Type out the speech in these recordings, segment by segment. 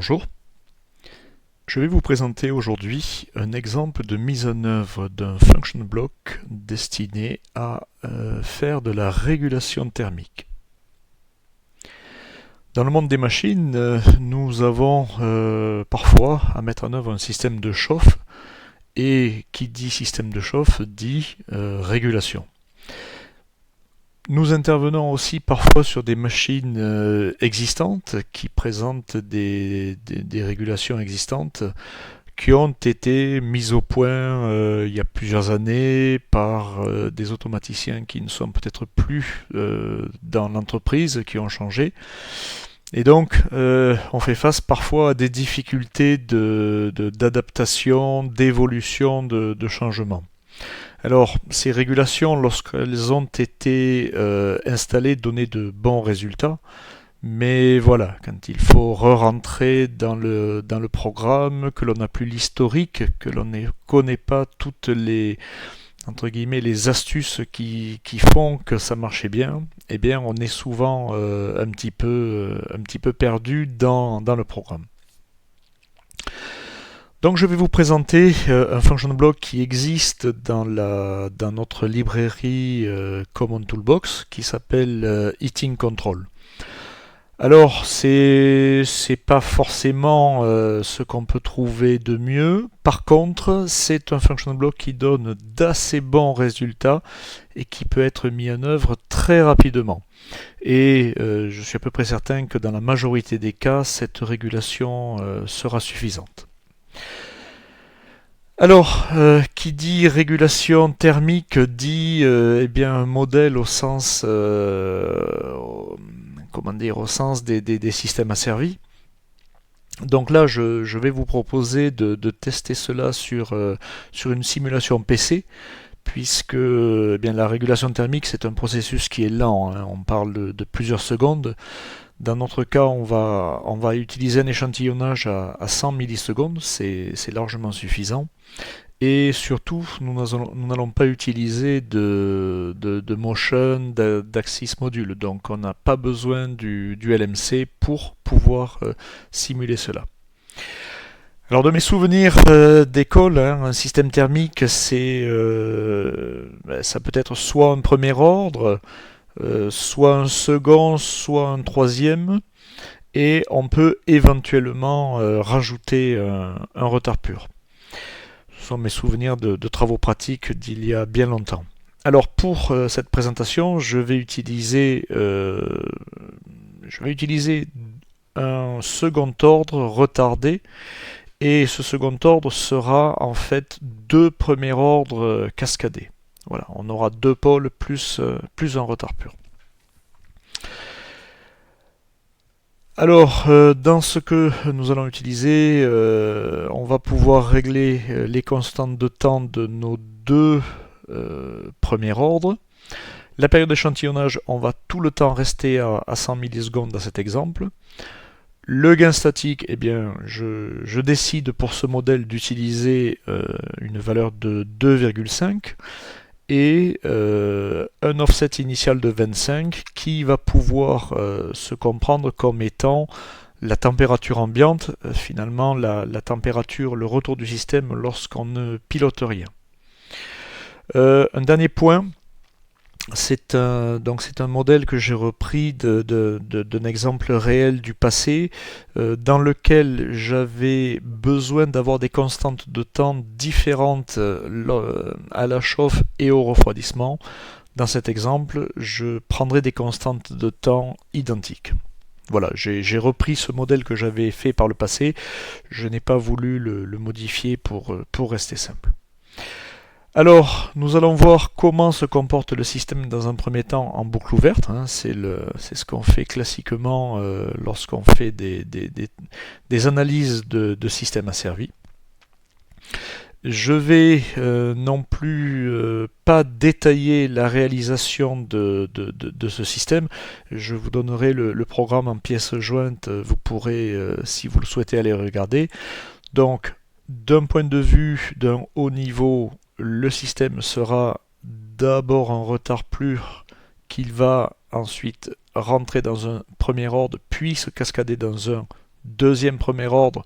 Bonjour, je vais vous présenter aujourd'hui un exemple de mise en œuvre d'un function block destiné à faire de la régulation thermique. Dans le monde des machines, nous avons parfois à mettre en œuvre un système de chauffe, et qui dit système de chauffe dit régulation. Nous intervenons aussi parfois sur des machines existantes qui présentent des régulations existantes qui ont été mises au point il y a plusieurs années par des automaticiens qui ne sont peut-être plus dans l'entreprise, qui ont changé. Et donc, on fait face parfois à des difficultés d'adaptation, d'évolution, de changement. Alors, ces régulations, lorsqu'elles ont été installées, donnaient de bons résultats. Mais voilà, quand il faut re-rentrer dans le programme, que l'on n'a plus l'historique, que l'on ne connaît pas toutes les, entre guillemets, les astuces qui font que ça marchait bien, eh bien, on est souvent un petit peu perdu dans le programme. Donc je vais vous présenter un function block qui existe dans notre librairie Common Toolbox qui s'appelle Heating Control. Alors c'est pas forcément ce qu'on peut trouver de mieux. Par contre, c'est un function block qui donne d'assez bons résultats et qui peut être mis en œuvre très rapidement. Et je suis à peu près certain que dans la majorité des cas, cette régulation sera suffisante. Alors, qui dit régulation thermique dit eh bien, un modèle au sens, comment dire, au sens des systèmes asservis. Donc là, je vais vous proposer de tester cela sur une simulation PC, puisque eh bien, la régulation thermique, c'est un processus qui est lent, hein. On parle de plusieurs secondes. Dans notre cas, on va utiliser un échantillonnage à 100 millisecondes, c'est largement suffisant. Et surtout, nous n'allons pas utiliser de motion, d'axis module, donc on n'a pas besoin du LMC pour pouvoir simuler cela. Alors de mes souvenirs d'école, hein, un système thermique, ça peut être soit un premier ordre, soit un second, soit un troisième, et on peut éventuellement rajouter un retard pur. Ce sont mes souvenirs de travaux pratiques d'il y a bien longtemps. Alors pour cette présentation, je vais utiliser un second ordre retardé, et ce second ordre sera en fait deux premiers ordres cascadés. Voilà, on aura deux pôles plus un retard pur. Alors, dans ce que nous allons utiliser, on va pouvoir régler les constantes de temps de nos deux premiers ordres. La période d'échantillonnage, on va tout le temps rester à 100 millisecondes dans cet exemple. Le gain statique, eh bien, je décide pour ce modèle d'utiliser une valeur de 2,5 et un offset initial de 25 qui va pouvoir se comprendre comme étant la température ambiante, finalement la température, le retour du système lorsqu'on ne pilote rien. Un dernier point, c'est un modèle que j'ai repris d'un exemple réel du passé dans lequel j'avais besoin d'avoir des constantes de temps différentes à la chauffe et au refroidissement. Dans cet exemple, je prendrai des constantes de temps identiques. Voilà, j'ai repris ce modèle que j'avais fait par le passé. Je n'ai pas voulu le modifier pour rester simple. Alors, nous allons voir comment se comporte le système dans un premier temps en boucle ouverte, hein. C'est ce qu'on fait classiquement lorsqu'on fait des analyses de systèmes asservis. Je vais non plus pas détailler la réalisation de ce système. Je vous donnerai le programme en pièces jointes. Vous pourrez, si vous le souhaitez, aller regarder. Donc, d'un point de vue d'un haut niveau, le système sera d'abord en retard pur qu'il va ensuite rentrer dans un premier ordre, puis se cascader dans un deuxième premier ordre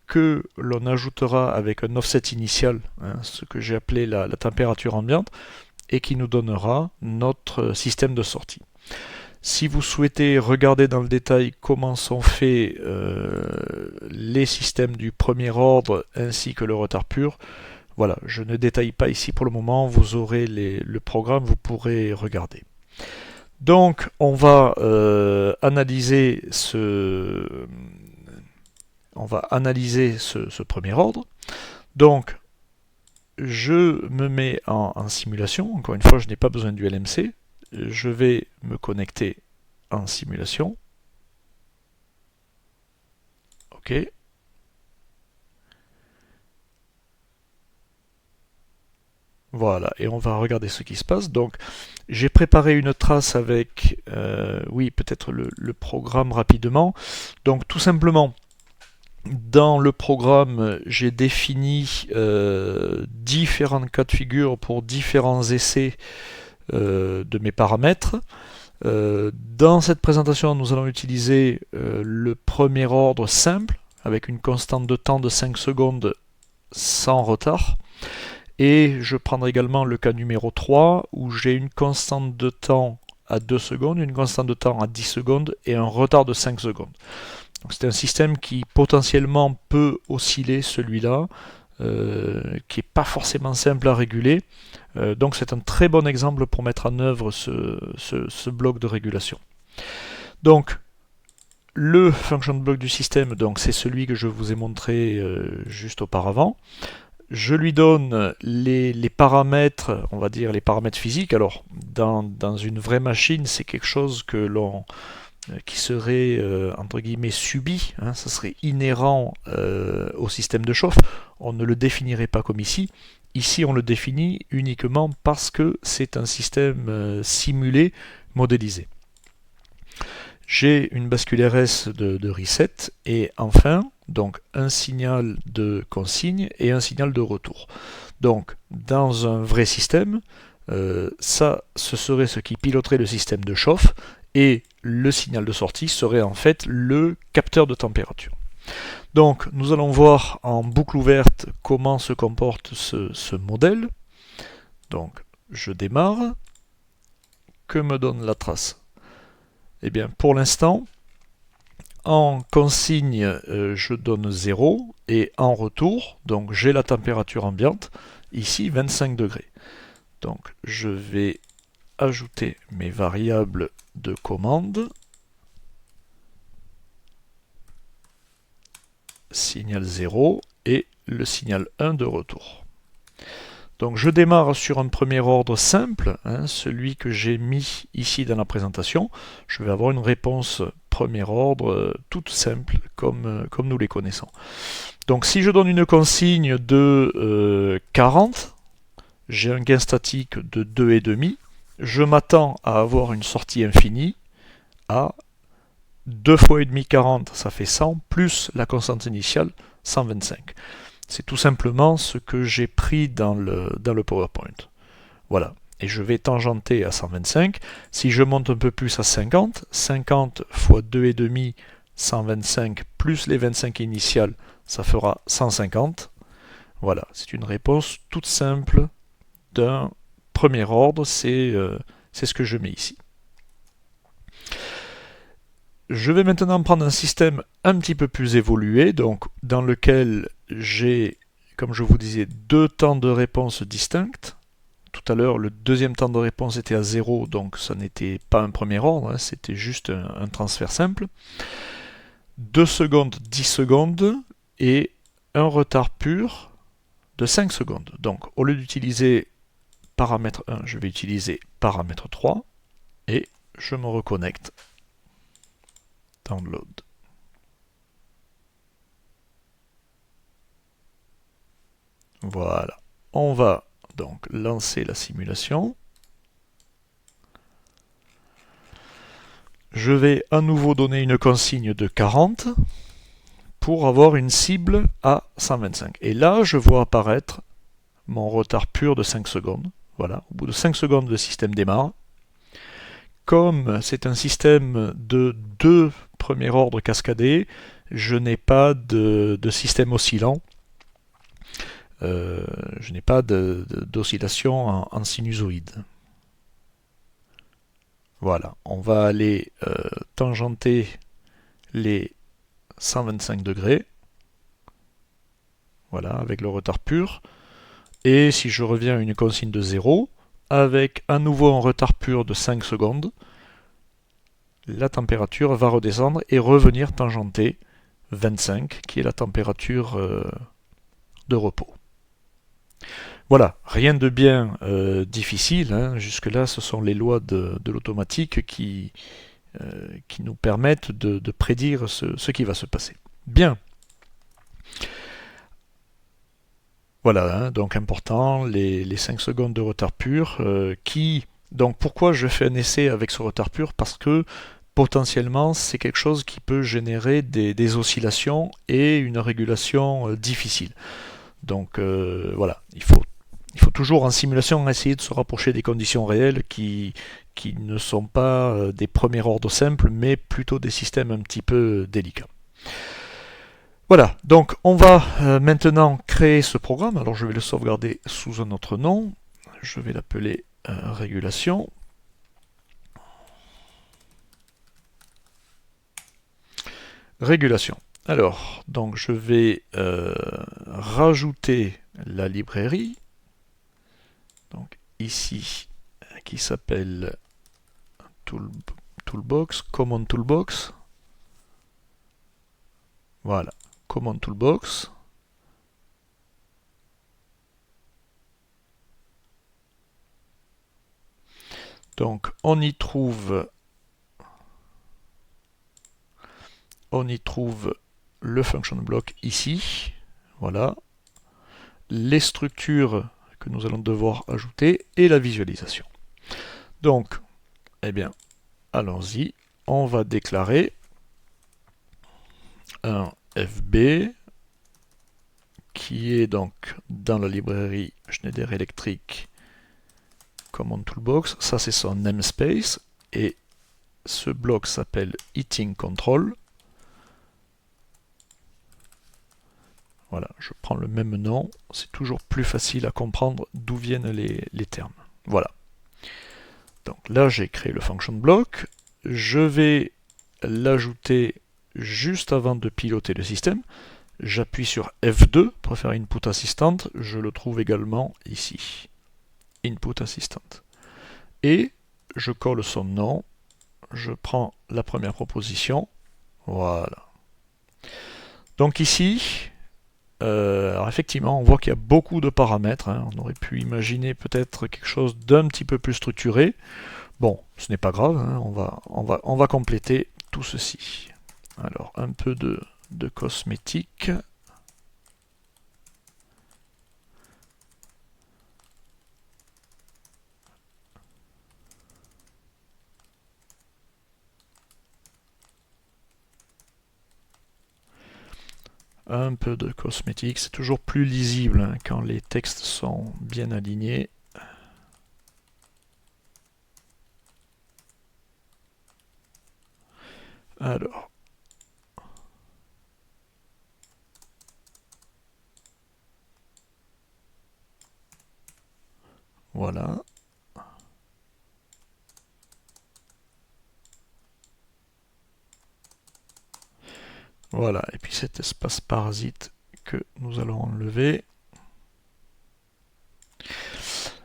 que l'on ajoutera avec un offset initial, hein, ce que j'ai appelé la température ambiante, et qui nous donnera notre système de sortie. Si vous souhaitez regarder dans le détail comment sont faits les systèmes du premier ordre ainsi que le retard pur, voilà, je ne détaille pas ici pour le moment, vous aurez le programme, vous pourrez regarder. Donc on va analyser ce premier ordre. Donc je me mets en simulation, encore une fois je n'ai pas besoin du LMC, je vais me connecter en simulation. OK. Voilà, et on va regarder ce qui se passe. Donc, j'ai préparé une trace avec, oui, peut-être le programme rapidement. Donc, tout simplement, dans le programme, j'ai défini différents cas de figure pour différents essais de mes paramètres. Dans cette présentation, nous allons utiliser le premier ordre simple, avec une constante de temps de 5 secondes sans retard. Et je prendrai également le cas numéro 3, où j'ai une constante de temps à 2 secondes, une constante de temps à 10 secondes et un retard de 5 secondes. C'est un système qui potentiellement peut osciller, celui-là, qui n'est pas forcément simple à réguler. Donc c'est un très bon exemple pour mettre en œuvre ce bloc de régulation. Donc le function block du système, c'est celui que je vous ai montré juste auparavant. Je lui donne les paramètres, on va dire les paramètres physiques. Alors dans une vraie machine, c'est quelque chose que l'on qui serait entre guillemets subi, hein, ça serait inhérent au système de chauffe. On ne le définirait pas comme ici. Ici, on le définit uniquement parce que c'est un système simulé, modélisé. J'ai une bascule RS de reset et enfin, donc un signal de consigne et un signal de retour. Donc, dans un vrai système, ça, ce serait ce qui piloterait le système de chauffe et le signal de sortie serait en fait le capteur de température. Donc, nous allons voir en boucle ouverte comment se comporte ce modèle. Donc, je démarre. Que me donne la trace? Eh bien, pour l'instant, en consigne, je donne 0 et en retour, donc j'ai la température ambiante, ici 25 degrés. Donc, je vais ajouter mes variables de commande. Signal 0 et le signal 1 de retour. Donc je démarre sur un premier ordre simple, hein, celui que j'ai mis ici dans la présentation. Je vais avoir une réponse premier ordre toute simple comme nous les connaissons. Donc si je donne une consigne de 40, j'ai un gain statique de 2,5. Je m'attends à avoir une sortie infinie à 2 fois et demi 40, ça fait 100, plus la constante initiale, 125. C'est tout simplement ce que j'ai pris dans le PowerPoint. Voilà. Et je vais tangenter à 125. Si je monte un peu plus à 50, 50 fois 2,5, 125, plus les 25 initiales, ça fera 150. Voilà, c'est une réponse toute simple d'un premier ordre, c'est ce que je mets ici. Je vais maintenant prendre un système un petit peu plus évolué, donc dans lequel j'ai, comme je vous disais, deux temps de réponse distincts. Tout à l'heure, le deuxième temps de réponse était à 0, donc ça n'était pas un premier ordre, hein, c'était juste un transfert simple. 2 secondes, 10 secondes, et un retard pur de 5 secondes. Donc au lieu d'utiliser paramètre 1, je vais utiliser paramètre 3, et je me reconnecte. Download. Voilà. On va donc lancer la simulation. Je vais à nouveau donner une consigne de 40 pour avoir une cible à 125. Et là, je vois apparaître mon retard pur de 5 secondes. Voilà. Au bout de 5 secondes, le système démarre. comme c'est un système de deux premier ordre cascadé, je n'ai pas de système oscillant. Je n'ai pas d'oscillation en sinusoïde. Voilà, on va aller tangenter les 125 degrés. Voilà, avec le retard pur. Et si je reviens à une consigne de 0, avec à nouveau un retard pur de 5 secondes, la température va redescendre et revenir tangenter 25, qui est la température de repos. Voilà, rien de bien difficile, hein. Jusque-là ce sont les lois de l'automatique qui nous permettent de prédire ce qui va se passer. Bien. Voilà, hein, donc important, les 5 secondes de retard pur donc pourquoi je fais un essai avec ce retard pur? Parce que potentiellement c'est quelque chose qui peut générer des oscillations et une régulation difficile. Donc voilà, il faut toujours en simulation essayer de se rapprocher des conditions réelles qui ne sont pas des premiers ordres simples, mais plutôt des systèmes un petit peu délicats. Voilà, donc on va maintenant créer ce programme. Alors je vais le sauvegarder sous un autre nom. Je vais l'appeler régulation. Régulation. Alors, donc je vais rajouter la librairie. Donc ici, qui s'appelle Toolbox, Command Toolbox. Voilà, Command Toolbox. Donc on y trouve le function block ici. Voilà. Les structures que nous allons devoir ajouter et la visualisation. Donc, eh bien, allons-y. On va déclarer un FB qui est donc dans la librairie Schneider Electric Command Toolbox. Ça, c'est son namespace. Et ce bloc s'appelle Heating Control. Voilà, je prends le même nom. C'est toujours plus facile à comprendre d'où viennent les termes. Voilà. Donc là, j'ai créé le function block. Je vais l'ajouter juste avant de piloter le système. J'appuie sur F2 pour faire Input Assistant. Je le trouve également ici. Input Assistant. Et je colle son nom. Je prends la première proposition. Voilà. Donc ici, alors effectivement, on voit qu'il y a beaucoup de paramètres. Hein. On aurait pu imaginer peut-être quelque chose d'un petit peu plus structuré. Bon, ce n'est pas grave, hein. On va compléter tout ceci. Alors, un peu de cosmétique. Un peu de cosmétique, c'est toujours plus lisible hein, quand les textes sont bien alignés. Alors, voilà. Voilà, et puis cet espace parasite que nous allons enlever.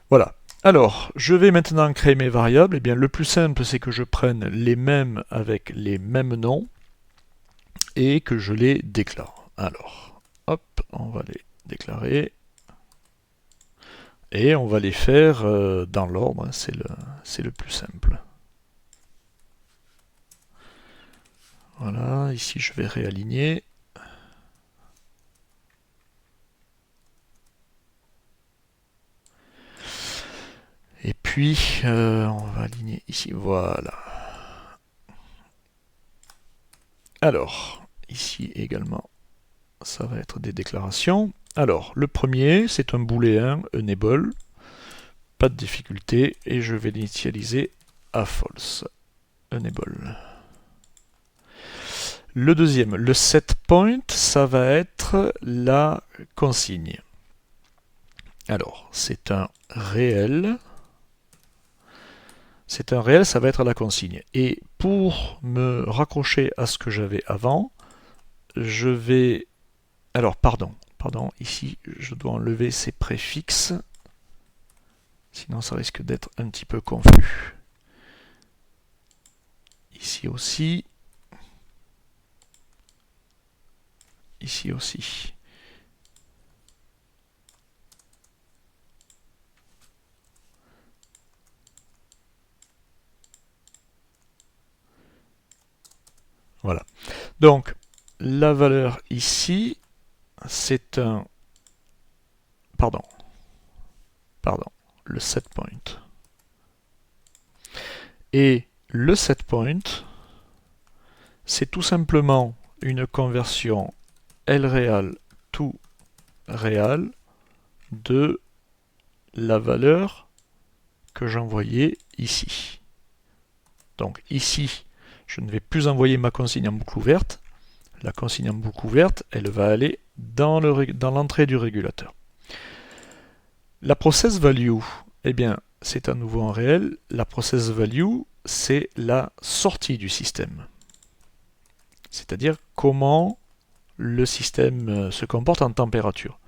Voilà. Alors, je vais maintenant créer mes variables. Eh bien, le plus simple, c'est que je prenne les mêmes avec les mêmes noms et que je les déclare. Alors, hop, on va les déclarer. Et on va les faire dans l'ordre, hein, c'est le plus simple. Voilà, ici je vais réaligner. Et puis, on va aligner ici, voilà. Alors, ici également, ça va être des déclarations. Alors, le premier, c'est un booléen enable, pas de difficulté, et je vais l'initialiser à false. Enable. Le deuxième, le setPoint, ça va être la consigne. Alors, c'est un réel. C'est un réel, ça va être la consigne. Et pour me raccrocher à ce que j'avais avant, je vais... Alors, pardon, ici, je dois enlever ces préfixes. Sinon, ça risque d'être un petit peu confus. Ici aussi. Ici aussi. Voilà. Donc, la valeur ici, c'est un... Pardon, le setPoint. Et le setPoint, c'est tout simplement une conversion LReal to real de la valeur que j'envoyais ici. Donc ici, je ne vais plus envoyer ma consigne en boucle ouverte. La consigne en boucle ouverte, elle va aller dans l'entrée du régulateur. La process value, eh bien, c'est à nouveau en réel. La process value, c'est la sortie du système. C'est-à-dire comment le système se comporte en température.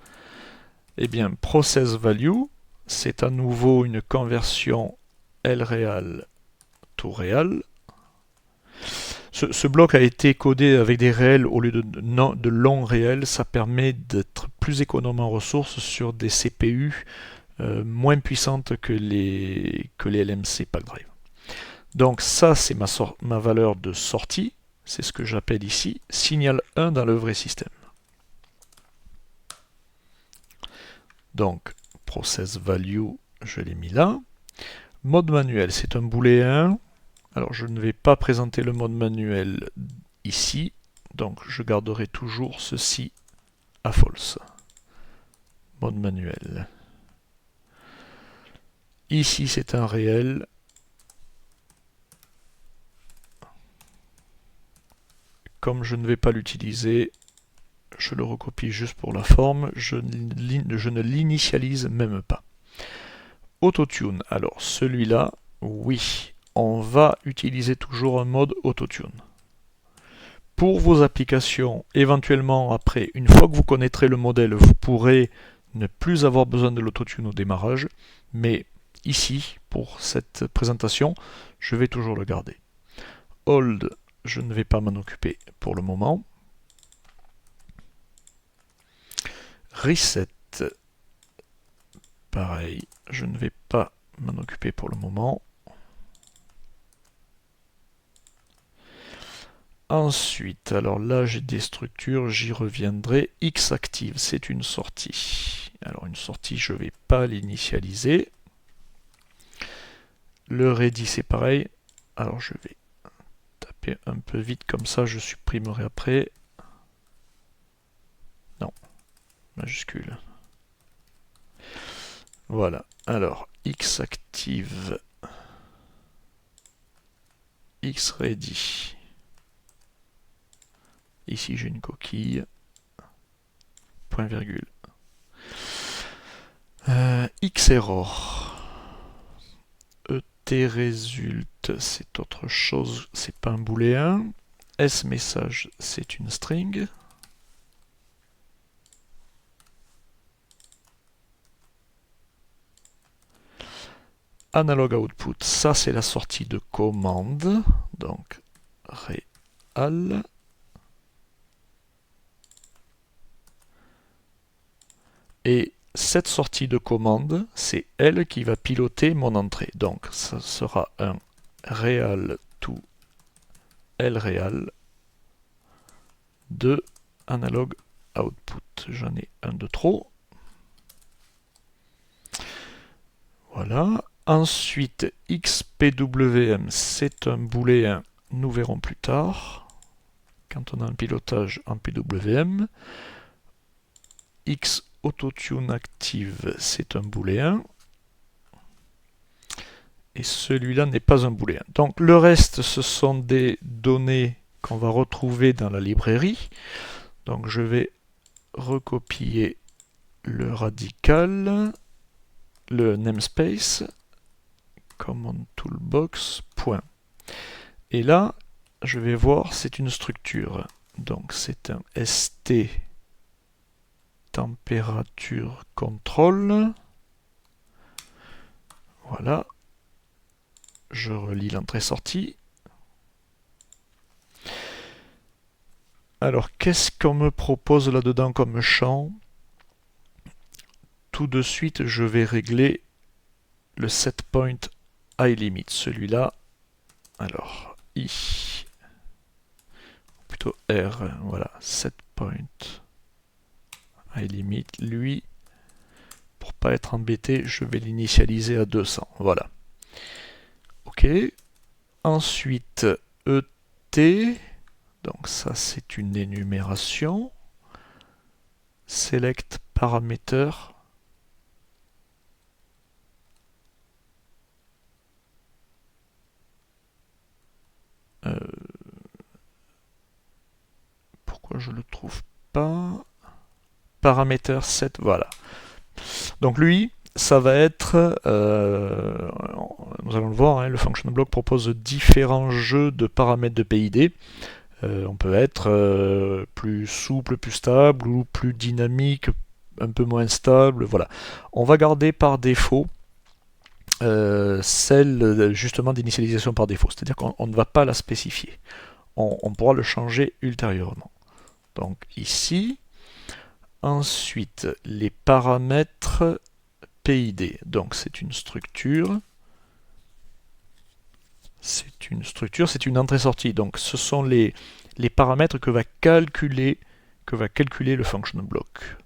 Eh bien, process value, c'est à nouveau une conversion LReal to real. Ce bloc a été codé avec des réels au lieu de longs réels. Ça permet d'être plus économe en ressources sur des CPU moins puissantes que les LMC Pack Drive. Donc ça, c'est ma valeur de sortie. C'est ce que j'appelle ici signal 1 dans le vrai système. Donc, process value, je l'ai mis là. Mode manuel, c'est un booléen. Alors, je ne vais pas présenter le mode manuel ici. Donc, je garderai toujours ceci à false. Mode manuel. Ici, c'est un réel. Comme je ne vais pas l'utiliser, je le recopie juste pour la forme. Je ne l'initialise même pas. Autotune. Alors, celui-là, oui, on va utiliser toujours un mode autotune. Pour vos applications, éventuellement après, une fois que vous connaîtrez le modèle, vous pourrez ne plus avoir besoin de l'autotune au démarrage, mais ici, pour cette présentation, je vais toujours le garder. Hold, je ne vais pas m'en occuper pour le moment. Reset, pareil, je ne vais pas m'en occuper pour le moment. Ensuite, alors là j'ai des structures, j'y reviendrai. Xactive, c'est une sortie. Alors une sortie, je ne vais pas l'initialiser. Le ready, c'est pareil. Alors je vais taper un peu vite, comme ça je supprimerai après. Non, majuscule. Voilà, alors Xactive, Xready. Ici j'ai une coquille. Point virgule. Xerror. Résulte, c'est autre chose, c'est pas un booléen. S-message, c'est une string. Analog output, ça c'est la sortie de commande, donc real. Et cette sortie de commande, c'est elle qui va piloter mon entrée. Donc ça sera un real to lreal de analog output. J'en ai un de trop. Voilà. Ensuite, xpwm, c'est un booléen, nous verrons plus tard, quand on a un pilotage en PWM. xAutoTune active, c'est un booléen. et celui-là n'est pas un booléen. Donc le reste, ce sont des données qu'on va retrouver dans la librairie. Donc je vais recopier le radical, le namespace, command toolbox, point. Et là, je vais voir, c'est une structure. Donc c'est un st température contrôle. Voilà. Je relis l'entrée-sortie. Alors, qu'est-ce qu'on me propose là-dedans comme champ? Tout de suite, je vais régler le setPoint iLimit. Celui-là, alors, I, plutôt R, voilà, setPoint iLimit. Lui, pour pas être embêté, je vais l'initialiser à 200. Voilà. OK. Ensuite, ET. Donc ça, c'est une énumération. Select parameter. Pourquoi je le trouve pas? Parameter set, voilà. Donc lui, ça va être, nous allons le voir, hein, le function block propose différents jeux de paramètres de PID. On peut être plus souple, plus stable, ou plus dynamique, un peu moins stable, voilà. On va garder par défaut celle justement d'initialisation par défaut, c'est-à-dire qu'on ne va pas la spécifier. On pourra le changer ultérieurement. Donc ici, ensuite les paramètres PID, donc c'est une structure. C'est une entrée-sortie. Donc ce sont les paramètres que va calculer le function block.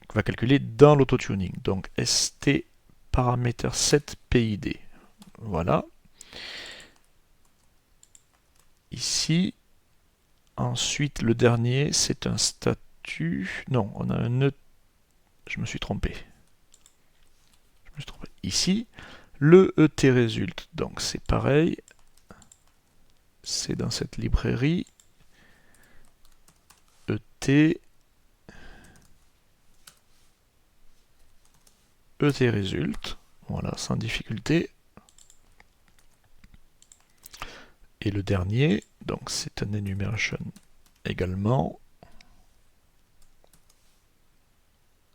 Que va calculer dans l'autotuning. Donc st paramètre set PID. Voilà. Ici, ensuite le dernier, c'est un statut. Non, on a un E. Je me suis trompé. Ici, le ET résulte. Donc c'est pareil. C'est dans cette librairie. ET résulte. Voilà, sans difficulté. Et le dernier, donc c'est un enumeration également.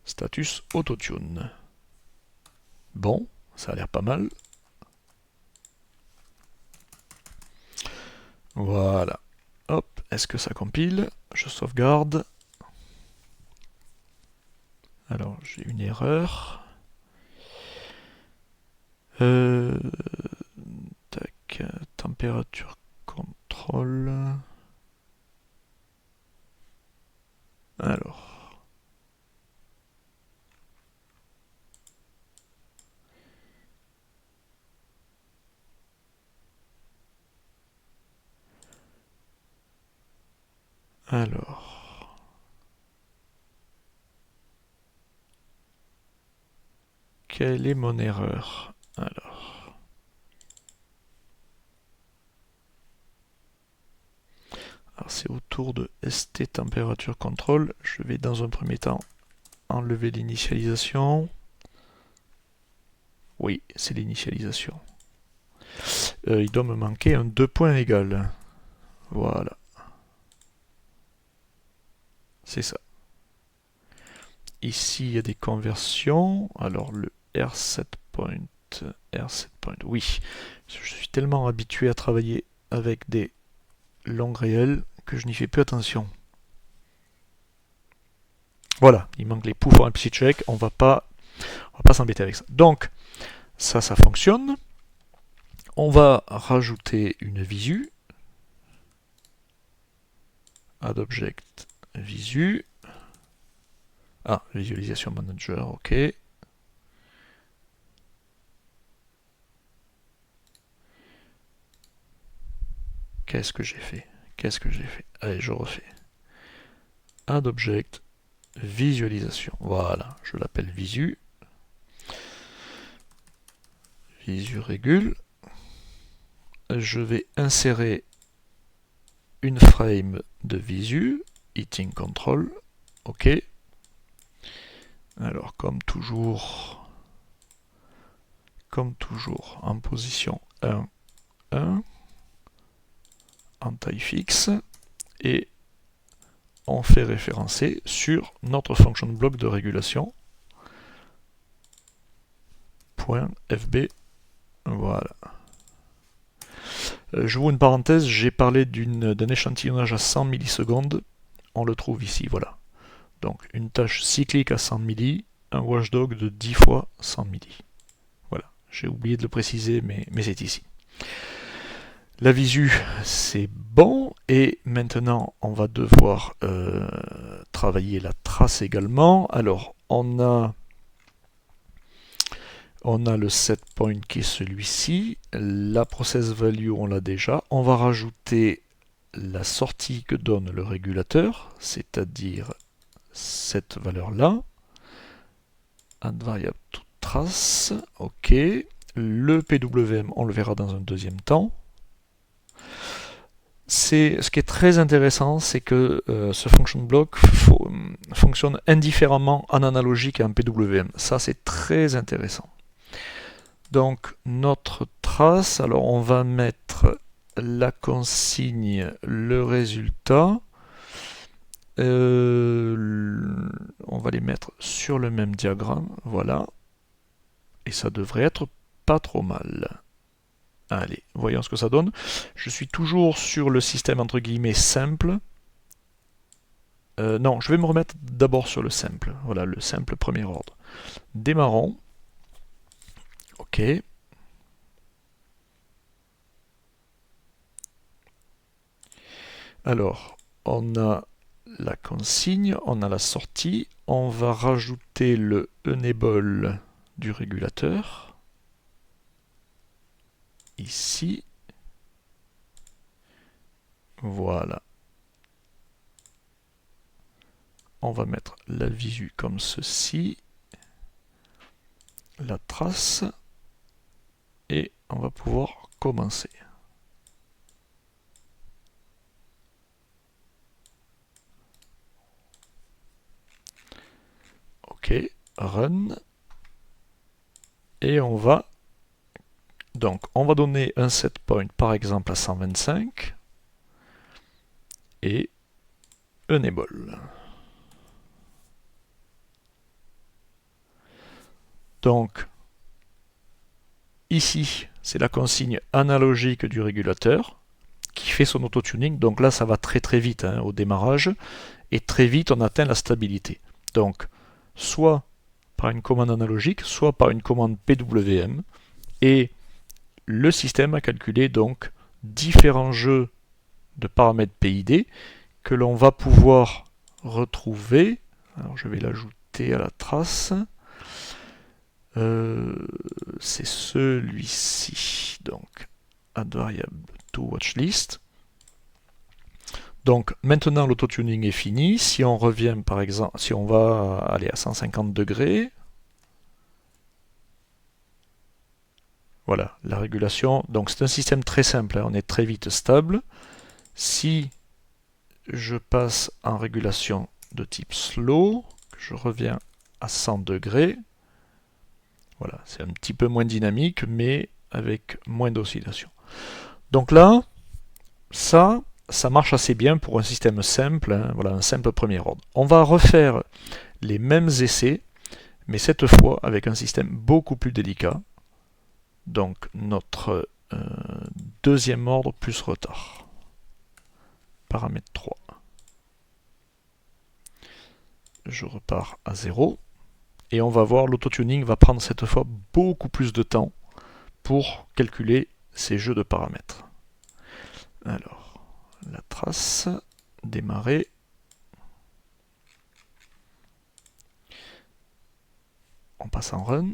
Status autotune. Bon, ça a l'air pas mal. Voilà. Hop, est-ce que ça compile? Je sauvegarde. Alors, j'ai une erreur. Tac, température contrôle. Alors. Quelle est mon erreur? Alors c'est autour de st température contrôle. Je vais dans un premier temps enlever l'initialisation. Oui, c'est l'initialisation. Il doit me manquer un 2 points égal. Voilà. C'est ça. Ici, il y a des conversions. Alors, le R7point, oui. Je suis tellement habitué à travailler avec des longues réelles que je n'y fais plus attention. Voilà, il manque les poufs pour un petit check. On va pas s'embêter avec ça. Donc, ça fonctionne. On va rajouter une visu. Add object visu. Ah, visualisation manager, ok. Qu'est-ce que j'ai fait? Allez, je refais. Add object visualisation. Voilà, je l'appelle visu. visu régule. Je vais insérer une frame de visu, heating control, ok. Alors comme toujours en position 1, 1, en taille fixe, et on fait référencer sur notre function block de régulation, .fb, voilà. Je vous une parenthèse, j'ai parlé d'un échantillonnage à 100 millisecondes, on le trouve ici, voilà. Donc une tâche cyclique à 100 milli, un watchdog de 10 fois 100 milli. Voilà, j'ai oublié de le préciser, mais c'est ici. La visu, c'est bon, et maintenant on va devoir travailler la trace également. Alors on a le set point qui est celui-ci, la process value on l'a déjà, on va rajouter la sortie que donne le régulateur, c'est-à-dire cette valeur-là, add variable to trace, ok, le PWM on le verra dans un deuxième temps. Ce qui est très intéressant, c'est que ce function block fonctionne indifféremment en analogique et en PWM. Ça, c'est très intéressant. Donc, notre trace, alors on va mettre la consigne, le résultat. On va les mettre sur le même diagramme, voilà. Et ça devrait être pas trop mal. Allez, voyons ce que ça donne. Je suis toujours sur le système entre guillemets simple. Non, je vais me remettre d'abord sur le simple. Voilà, le simple premier ordre. Démarrons. Ok. Alors, on a la consigne, on a la sortie. On va rajouter le enable du régulateur. Ici. Voilà. On va mettre la visu comme ceci, la trace, et on va pouvoir commencer. Ok, run, et on va donner un set point par exemple à 125 et enable. Donc ici c'est la consigne analogique du régulateur qui fait son auto-tuning. Donc là ça va très vite hein, au démarrage, et très vite on atteint la stabilité. Donc soit par une commande analogique, soit par une commande PWM, et le système a calculé donc différents jeux de paramètres PID que l'on va pouvoir retrouver. Alors je vais l'ajouter à la trace. C'est celui-ci, donc add variable to watchlist. Donc maintenant l'autotuning est fini. Si on revient par exemple, si on va aller à 150 degrés, voilà, la régulation. Donc c'est un système très simple, hein, on est très vite stable. Si je passe en régulation de type slow, je reviens à 100 degrés, voilà, c'est un petit peu moins dynamique, mais avec moins d'oscillation. Donc là, ça marche assez bien pour un système simple, hein, voilà, un simple premier ordre. On va refaire les mêmes essais, mais cette fois avec un système beaucoup plus délicat. Donc notre deuxième ordre plus retard. Paramètre 3. Je repars à 0. Et on va voir, l'autotuning va prendre cette fois beaucoup plus de temps pour calculer ces jeux de paramètres. Alors, la trace, démarrer. On passe en run.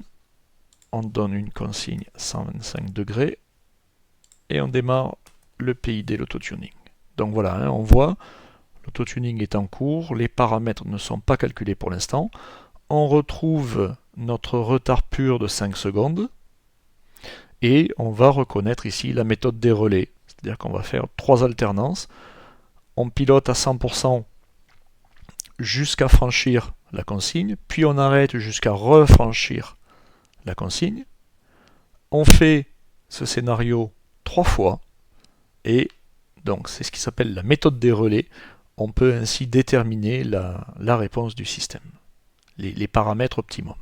On donne une consigne 125 degrés. Et on démarre le PID, l'autotuning. Donc voilà, hein, on voit, l'autotuning est en cours, les paramètres ne sont pas calculés pour l'instant. On retrouve notre retard pur de 5 secondes. et on va reconnaître ici la méthode des relais, c'est-à-dire qu'on va faire 3 alternances. On pilote à 100% jusqu'à franchir la consigne, puis on arrête jusqu'à refranchir la consigne. On fait ce scénario 3 fois, et donc c'est ce qui s'appelle la méthode des relais. On peut ainsi déterminer la réponse du système, les paramètres optimums.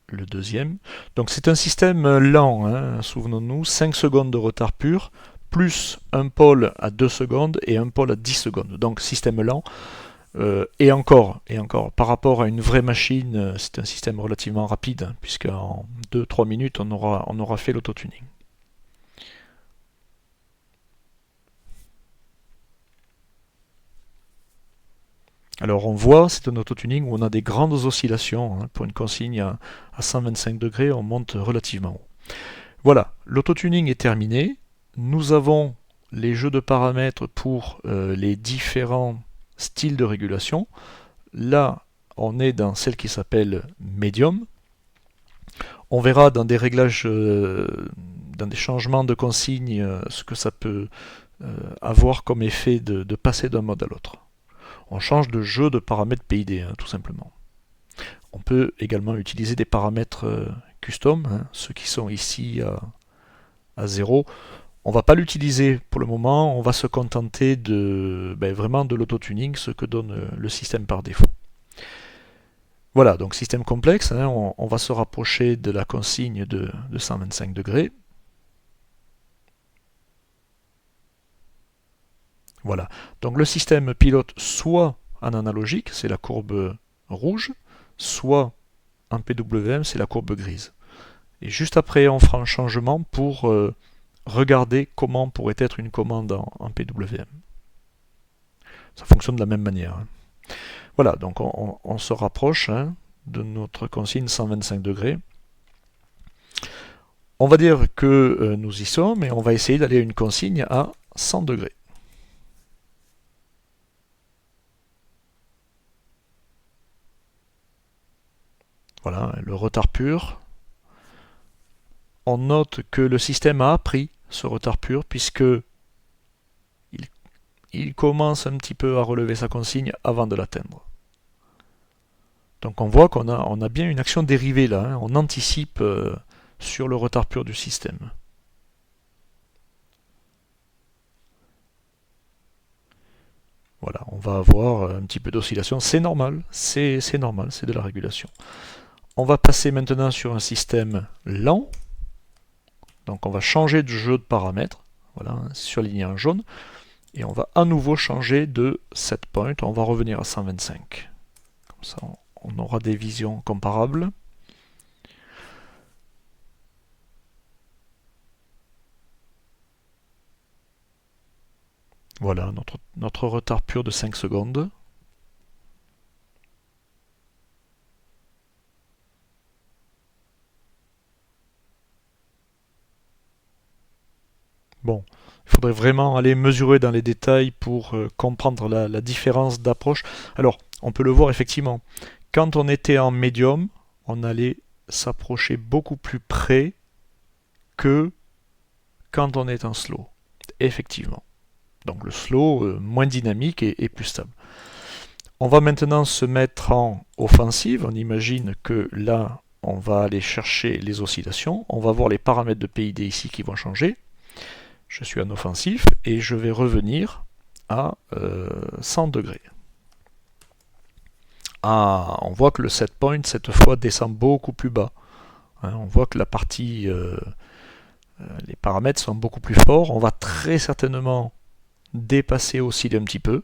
Le deuxième. Donc c'est un système lent, hein, souvenons-nous, 5 secondes de retard pur, plus un pôle à 2 secondes et un pôle à 10 secondes. Donc système lent. Et encore, par rapport à une vraie machine, c'est un système relativement rapide, hein, puisque en 2-3 minutes, on aura fait l'autotuning. Alors on voit, c'est un autotuning où on a des grandes oscillations. Hein, pour une consigne à 125 degrés, on monte relativement haut. Voilà, l'autotuning est terminé. Nous avons les jeux de paramètres pour les différents styles de régulation. Là, on est dans celle qui s'appelle Medium. On verra dans des réglages, dans des changements de consigne, ce que ça peut avoir comme effet de passer d'un mode à l'autre. On change de jeu de paramètres PID, hein, tout simplement. On peut également utiliser des paramètres custom, hein, ceux qui sont ici à 0. On ne va pas l'utiliser pour le moment, on va se contenter vraiment de l'autotuning, ce que donne le système par défaut. Voilà, donc système complexe, hein, on va se rapprocher de la consigne de 125 degrés. Voilà, donc le système pilote soit en analogique, c'est la courbe rouge, soit en PWM, c'est la courbe grise. Et juste après, on fera un changement pour regarder comment pourrait être une commande en PWM. Ça fonctionne de la même manière. Hein. Voilà, donc on se rapproche hein, de notre consigne 125 degrés. On va dire que nous y sommes et on va essayer d'aller à une consigne à 100 degrés. Voilà, le retard pur. On note que le système a appris ce retard pur puisque il commence un petit peu à relever sa consigne avant de l'atteindre. Donc on voit qu'on a bien une action dérivée là, hein. On anticipe sur le retard pur du système. Voilà, on va avoir un petit peu d'oscillation, c'est normal, c'est normal, c'est de la régulation. On va passer maintenant sur un système lent, donc on va changer de jeu de paramètres, voilà, surligné en jaune, et on va à nouveau changer de set point, on va revenir à 125. Comme ça on aura des visions comparables. Voilà, notre retard pur de 5 secondes. Bon, il faudrait vraiment aller mesurer dans les détails pour comprendre la différence d'approche. Alors, on peut le voir effectivement. Quand on était en médium, on allait s'approcher beaucoup plus près que quand on est en slow. Effectivement. Donc le slow, moins dynamique et plus stable. On va maintenant se mettre en offensive. On imagine que là, on va aller chercher les oscillations. On va voir les paramètres de PID ici qui vont changer. Je suis en offensif et je vais revenir à 100 degrés. Ah, on voit que le set point cette fois descend beaucoup plus bas. Hein, on voit que la partie, les paramètres sont beaucoup plus forts. On va très certainement dépasser aussi un petit peu.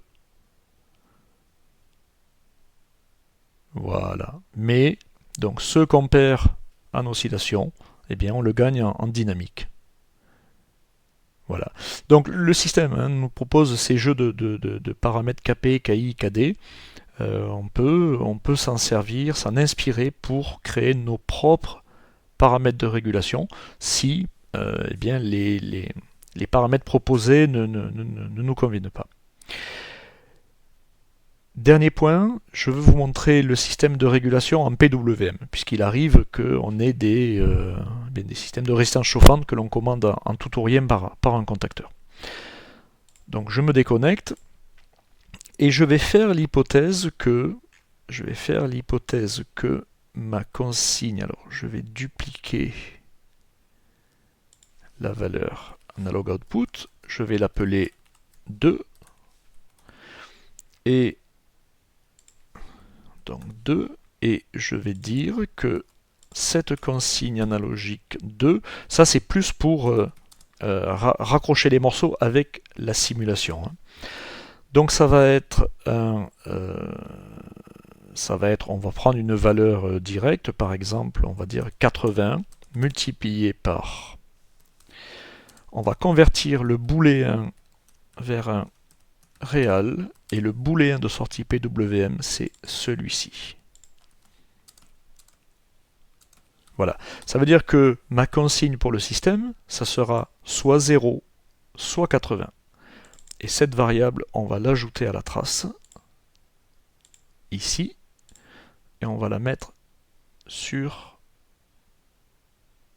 Voilà. Mais, donc, ce qu'on perd en oscillation, eh bien, on le gagne en dynamique. Voilà. Donc, le système hein, nous propose ces jeux de paramètres KP, KI, KD. On peut s'en servir, s'en inspirer pour créer nos propres paramètres de régulation si eh bien, les paramètres proposés ne nous conviennent pas. Dernier point, je veux vous montrer le système de régulation en PWM, puisqu'il arrive qu'on ait des systèmes de résistance chauffante que l'on commande en tout ou rien par un contacteur. Donc je me déconnecte et je vais faire l'hypothèse que ma consigne, alors je vais dupliquer la valeur analog output, je vais l'appeler 2 et donc 2 et je vais dire que cette consigne analogique 2, ça c'est plus pour raccrocher les morceaux avec la simulation. Donc ça va être on va prendre une valeur directe, par exemple, on va dire 80 multiplié par. On va convertir le booléen vers un réel, et le booléen de sortie PWM, c'est celui-ci. Voilà. Ça veut dire que ma consigne pour le système, ça sera soit 0, soit 80. Et cette variable, on va l'ajouter à la trace, ici, et on va la mettre sur...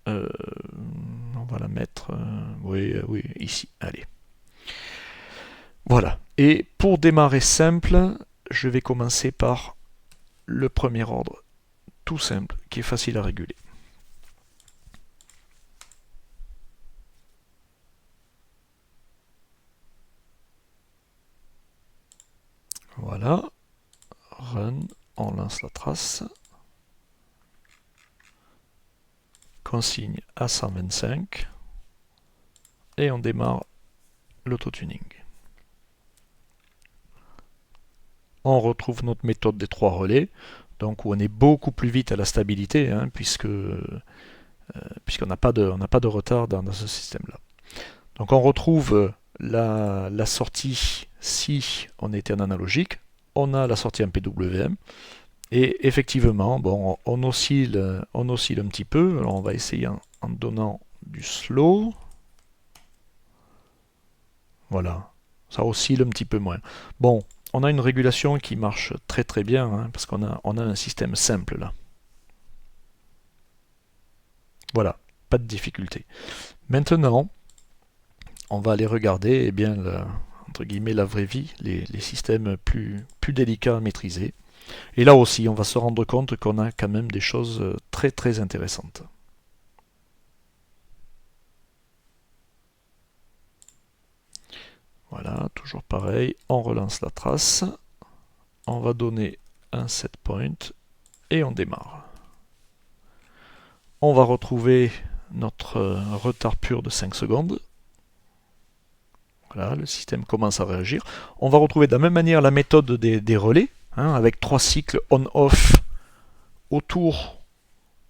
on va la mettre... oui, ici, allez. Voilà. Et pour démarrer simple, je vais commencer par le premier ordre, tout simple, qui est facile à réguler. Voilà. Run, on lance la trace. Consigne à 125. Et on démarre l'auto-tuning. On retrouve notre méthode des 3 relais, donc où on est beaucoup plus vite à la stabilité, hein, puisqu'on n'a pas de retard dans ce système-là. Donc on retrouve la sortie si on était en analogique, on a la sortie en PWM, et effectivement, bon, on oscille un petit peu. Alors on va essayer en donnant du slow. Voilà, ça oscille un petit peu moins. Bon, on a une régulation qui marche très très bien, hein, parce qu'on a un système simple là. Voilà, pas de difficulté. Maintenant, on va aller regarder entre guillemets, la vraie vie, les systèmes plus délicats à maîtriser. Et là aussi, on va se rendre compte qu'on a quand même des choses très très intéressantes. Voilà, toujours pareil, on relance la trace, on va donner un set point et on démarre. On va retrouver notre retard pur de 5 secondes. Voilà, le système commence à réagir. On va retrouver de la même manière la méthode des relais, hein, avec 3 cycles on-off autour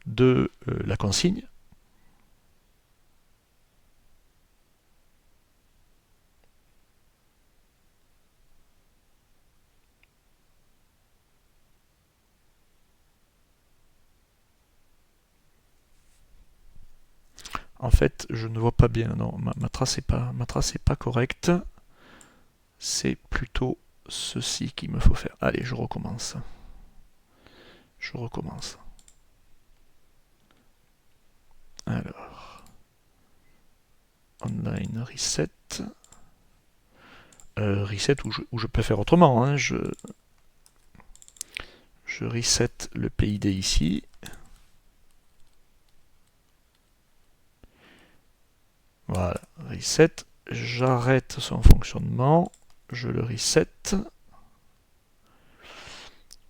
de la consigne. En fait, je ne vois pas bien, non, ma trace est pas correcte. C'est plutôt ceci qu'il me faut faire. Allez, je recommence. Alors, online reset. Reset où je peux faire autrement, hein. Je reset le PID ici. Voilà, reset. J'arrête son fonctionnement. Je le reset.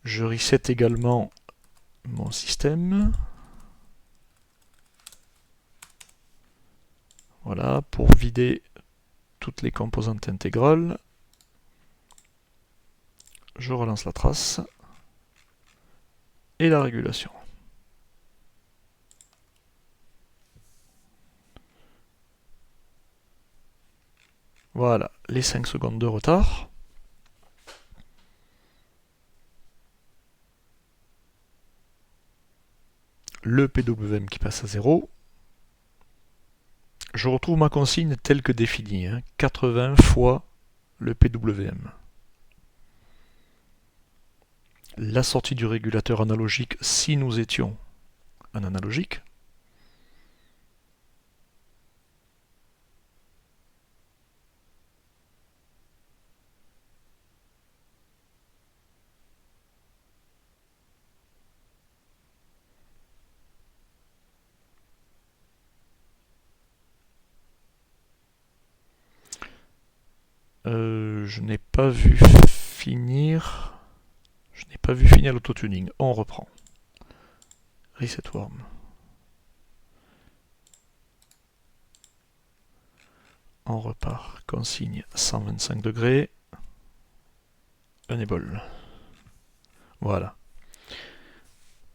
Je reset également mon système. Voilà, pour vider toutes les composantes intégrales. Je relance la trace. Et la régulation. Voilà, les 5 secondes de retard. Le PWM qui passe à 0. Je retrouve ma consigne telle que définie, hein, 80 fois le PWM. la sortie du régulateur analogique si nous étions un analogique. Je n'ai pas vu finir. Je n'ai pas vu finir l'autotuning. On reprend. Reset worm. On repart. Consigne 125 degrés. Enable. Voilà.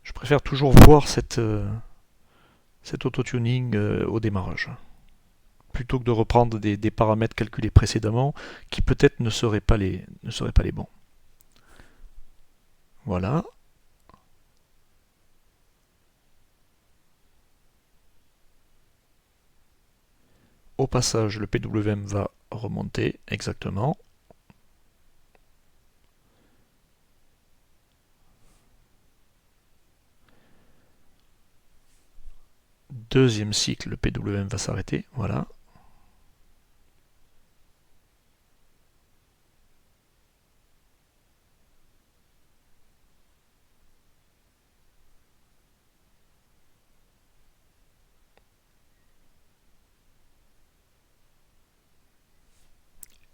Je préfère toujours voir cet autotuning au démarrage, plutôt que de reprendre des paramètres calculés précédemment qui peut-être ne seraient pas les bons. Voilà. Au passage, le PWM va remonter exactement. Deuxième cycle, le PWM va s'arrêter. Voilà.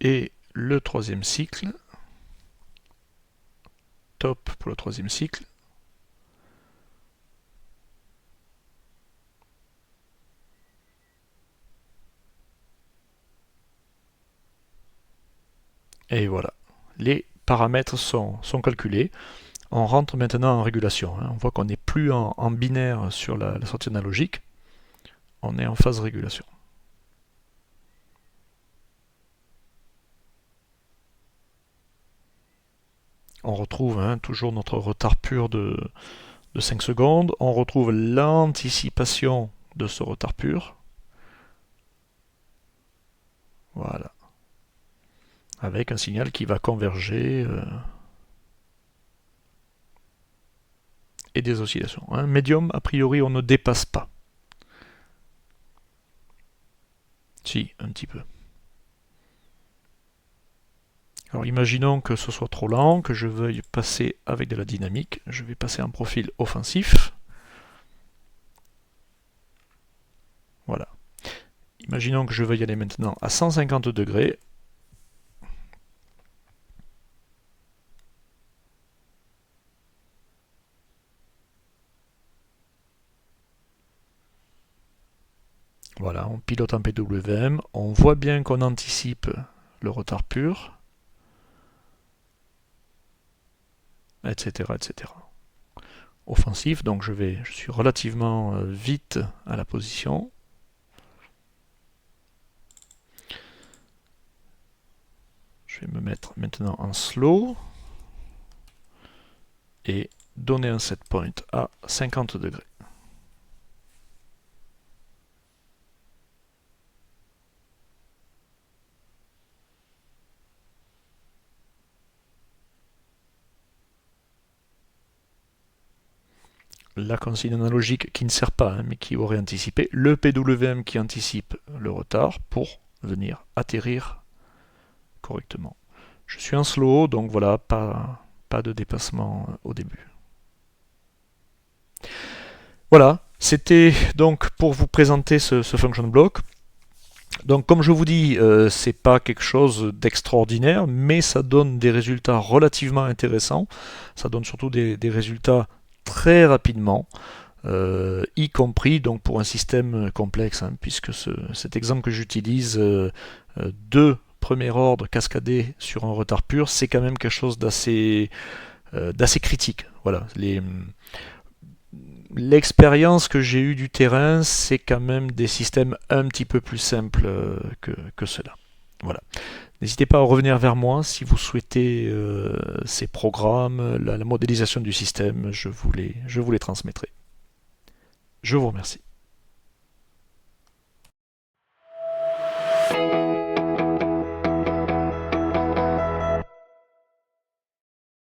Et le troisième cycle, top pour le troisième cycle. Et voilà, les paramètres sont calculés. On rentre maintenant en régulation. On voit qu'on n'est plus en binaire sur la sortie analogique, on est en phase régulation. On retrouve toujours notre retard pur de 5 secondes. On retrouve l'anticipation de ce retard pur. Voilà. Avec un signal qui va converger et des oscillations. Médium, a priori, on ne dépasse pas. Si, un petit peu. Alors imaginons que ce soit trop lent, que je veuille passer avec de la dynamique. Je vais passer en profil offensif. Voilà. Imaginons que je veuille aller maintenant à 150 degrés. Voilà, on pilote en PWM. On voit bien qu'on anticipe le retard pur, etc., etc. Offensif, donc je suis relativement vite à la position. Je vais me mettre maintenant en slow et donner un set point à 50 degrés. La consigne analogique qui ne sert pas, mais qui aurait anticipé, le PWM qui anticipe le retard pour venir atterrir correctement. Je suis en slow, donc voilà, pas de dépassement au début. Voilà, c'était donc pour vous présenter ce function block. Donc comme je vous dis, c'est pas quelque chose d'extraordinaire, mais ça donne des résultats relativement intéressants. Ça donne surtout des résultats très rapidement, y compris donc pour un système complexe, puisque cet exemple que j'utilise, deux premier ordre cascadés sur un retard pur, c'est quand même quelque chose d'assez critique. Voilà. L'expérience que j'ai eue du terrain, c'est quand même des systèmes un petit peu plus simples que cela. Voilà. N'hésitez pas à revenir vers moi si vous souhaitez ces programmes, la modélisation du système, je vous les transmettrai. Je vous remercie.